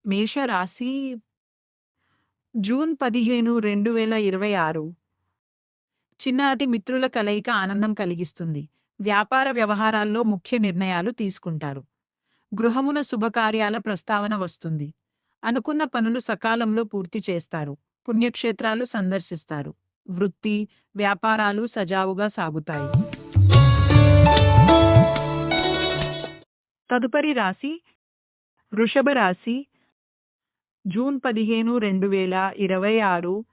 మేషరాశి జూన్ 15, 2026 చిన్ననాటి మిత్రుల కలయిక ఆనందం కలిగిస్తుంది. వ్యాపార వ్యవహారాల్లో ముఖ్య నిర్ణయాలు తీసుకుంటారు. గృహమున శుభకార్యాల ప్రస్తావన వస్తుంది. అనుకున్న పనులు సకాలంలో పూర్తి చేస్తారు. పుణ్యక్షేత్రాలు సందర్శిస్తారు. వృత్తి, వ్యాపారాలు సజావుగా సాగుతాయి. తదుపరి రాశి వృషభ రాశి జూన్ 15, 2026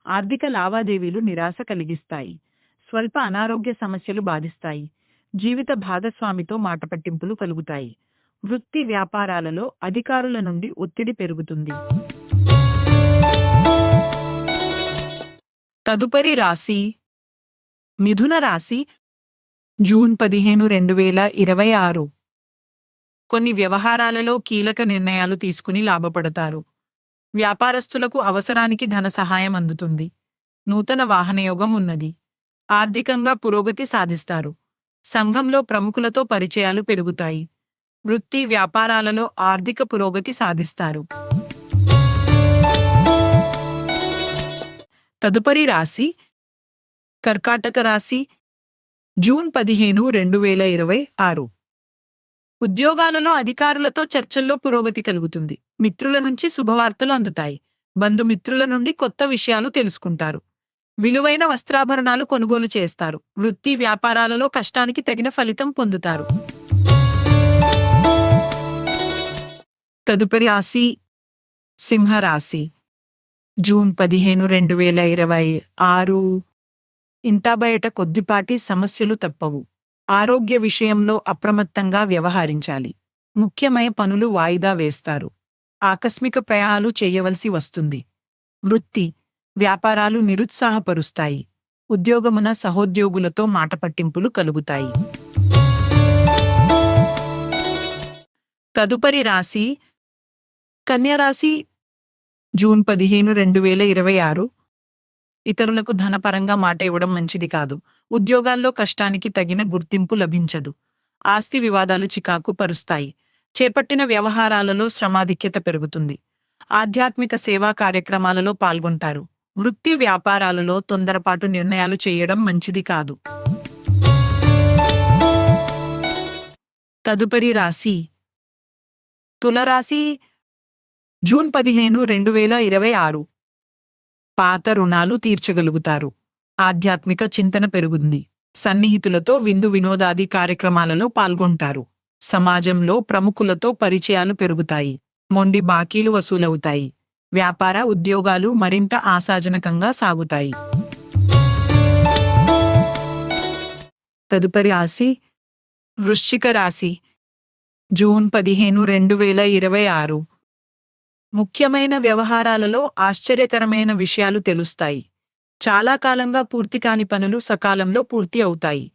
ఆర్థిక లావాదేవీలు నిరాశ కలిగిస్తాయి. స్వల్ప అనారోగ్య సమస్యలు బాధిస్తాయి. జీవిత భాగస్వామితో మాటపట్టింపులు కలుగుతాయి. వృత్తి వ్యాపారాలలో అధికారుల నుండి ఒత్తిడి పెరుగుతుంది. తదుపరి రాశి మిథున రాశి జూన్ 15, 2026 కొన్ని వ్యవహారాలలో కీలక నిర్ణయాలు తీసుకుని లాభపడతారు. వ్యాపారస్తులకు అవసరానికి ధన సహాయం అందుతుంది. నూతన వాహనయోగం ఉన్నది. ఆర్థికంగా పురోగతి సాధిస్తారు. సంఘంలో ప్రముఖులతో పరిచయాలు పెరుగుతాయి. వృత్తి వ్యాపారాలలో ఆర్థిక పురోగతి సాధిస్తారు. తదుపరి రాశి కర్కాటక రాశి జూన్ 15, 2026 ఉద్యోగాలలో అధికారులతో చర్చల్లో పురోగతి కలుగుతుంది. మిత్రుల నుంచి శుభవార్తలు అందుతాయి. బంధుమిత్రుల నుండి కొత్త విషయాలు తెలుసుకుంటారు. విలువైన వస్త్రాభరణాలు కొనుగోలు చేస్తారు. వృత్తి వ్యాపారాలలో కష్టానికి తగిన ఫలితం పొందుతారు. తదుపరి రాశి సింహరాశి జూన్ 15, 2026 ఇంటా బయట కొద్దిపాటి సమస్యలు తప్పవు. ఆరోగ్య విషయంలో అప్రమత్తంగా వ్యవహరించాలి. ముఖ్యమైన పనులు వాయిదా వేస్తారు. ఆకస్మిక ప్రయాణాలు చేయవలసి వస్తుంది. వృత్తి వ్యాపారాలు నిరుత్సాహపరుస్తాయి. ఉద్యోగమున సహోద్యోగులతో మాటపట్టింపులు కలుగుతాయి. తదుపరి రాశి కన్యరాశి జూన్ 15, 2026 ఇతరులకు ధనపరంగా మాట ఇవ్వడం మంచిది కాదు. ఉద్యోగాల్లో కష్టానికి తగిన గుర్తింపు లభించదు. ఆస్తి వివాదాలు చికాకు పరుస్తాయి. చేపట్టిన వ్యవహారాలలో శ్రమాధిక్యత పెరుగుతుంది. ఆధ్యాత్మిక సేవా కార్యక్రమాలలో పాల్గొంటారు. వృత్తి వ్యాపారాలలో తొందరపాటు నిర్ణయాలు చేయడం మంచిది కాదు. తదుపరి రాశి తులరాశి జూన్ 15, 2026 పాత రుణాలు తీర్చగలుగుతారు. ఆధ్యాత్మిక చింతన పెరుగుతుంది. సన్నిహితులతో విందు వినోదాది కార్యక్రమాలలో పాల్గొంటారు. సమాజంలో ప్రముఖులతో పరిచయాలు పెరుగుతాయి. మొండి బాకీలు వసూలవుతాయి. వ్యాపార ఉద్యోగాలు మరింత ఆశాజనకంగా సాగుతాయి. తదుపరి రాశి వృశ్చిక రాశి జూన్ 15, 2026 ముఖ్యమైన వ్యవహారాలలో ఆశ్చర్యకరమైన విషయాలు తెలుస్తాయి. చాలా కాలంగా పూర్తి కాని పనులు సకాలంలో పూర్తి అవుతాయి.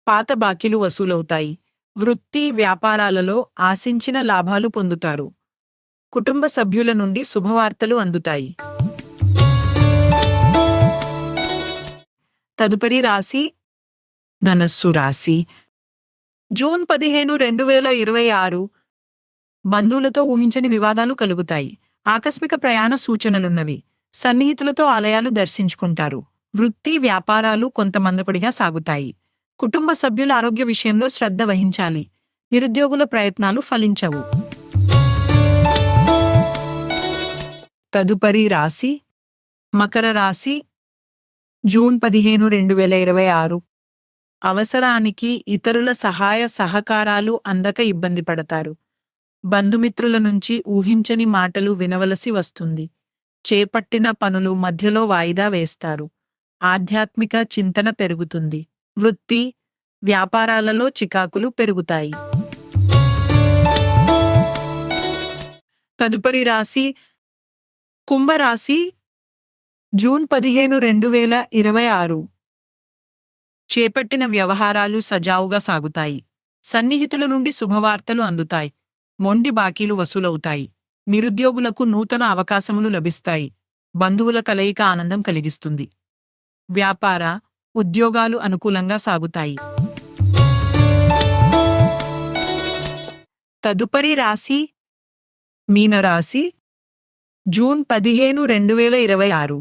పాత బాకీలు వసూలవుతాయి. వృత్తి వ్యాపారాలలో ఆశించిన లాభాలు పొందుతారు. కుటుంబ సభ్యుల నుండి శుభవార్తలు అందుతాయి. తదుపరి రాశి ధనస్సు రాశి జూన్ 15, 2026 బంధువులతో ఊహించని వివాదాలు కలుగుతాయి. ఆకస్మిక ప్రయాణ సూచనలున్నవి. సన్నిహితులతో ఆలయాలు దర్శించుకుంటారు. వృత్తి వ్యాపారాలు కొంత మందకొడిగా సాగుతాయి. కుటుంబ సభ్యుల ఆరోగ్య విషయంలో శ్రద్ధ వహించాలి. నిరుద్యోగుల ప్రయత్నాలు ఫలించవు. తదుపరి రాశి మకర రాశి జూన్ 15, 2026 అవసరానికి ఇతరుల సహాయ సహకారాలు అందక ఇబ్బంది పడతారు. బంధుమిత్రుల నుంచి ఊహించని మాటలు వినవలసి వస్తుంది. చేపట్టిన పనులు మధ్యలో వాయిదా వేస్తారు. ఆధ్యాత్మిక చింతన పెరుగుతుంది. వృత్తి వ్యాపారాలలో చికాకులు పెరుగుతాయి. తదుపరి రాశి కుంభరాశి జూన్ 15, 2026 చేపట్టిన వ్యవహారాలు సజావుగా సాగుతాయి. సన్నిహితుల నుండి శుభవార్తలు అందుతాయి. మొండి బాకీలు వసూలవుతాయి. నిరుద్యోగులకు నూతన అవకాశములు లభిస్తాయి. బంధువుల కలయిక ఆనందం కలిగిస్తుంది. వ్యాపార ఉద్యోగాలు అనుకూలంగా సాగుతాయి. తదుపరి రాశి మీనరాశి జూన్ 15, 2026.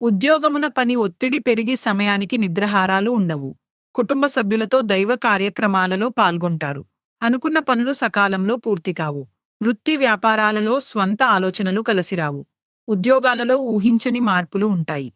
ఉద్యోగమున పని ఒత్తిడి పెరిగి సమయానికి నిద్రాహారాలు ఉండవు. కుటుంబ సభ్యులతో దైవ కార్యక్రమాలలో పాల్గొంటారు. అనుకున్న పనులు సకాలంలో పూర్తి కావు. వృత్తి వ్యాపారాలలో స్వంత ఆలోచనలు కలిసిరావు. ఉద్యోగాలలో ఊహించని మార్పులు ఉంటాయి.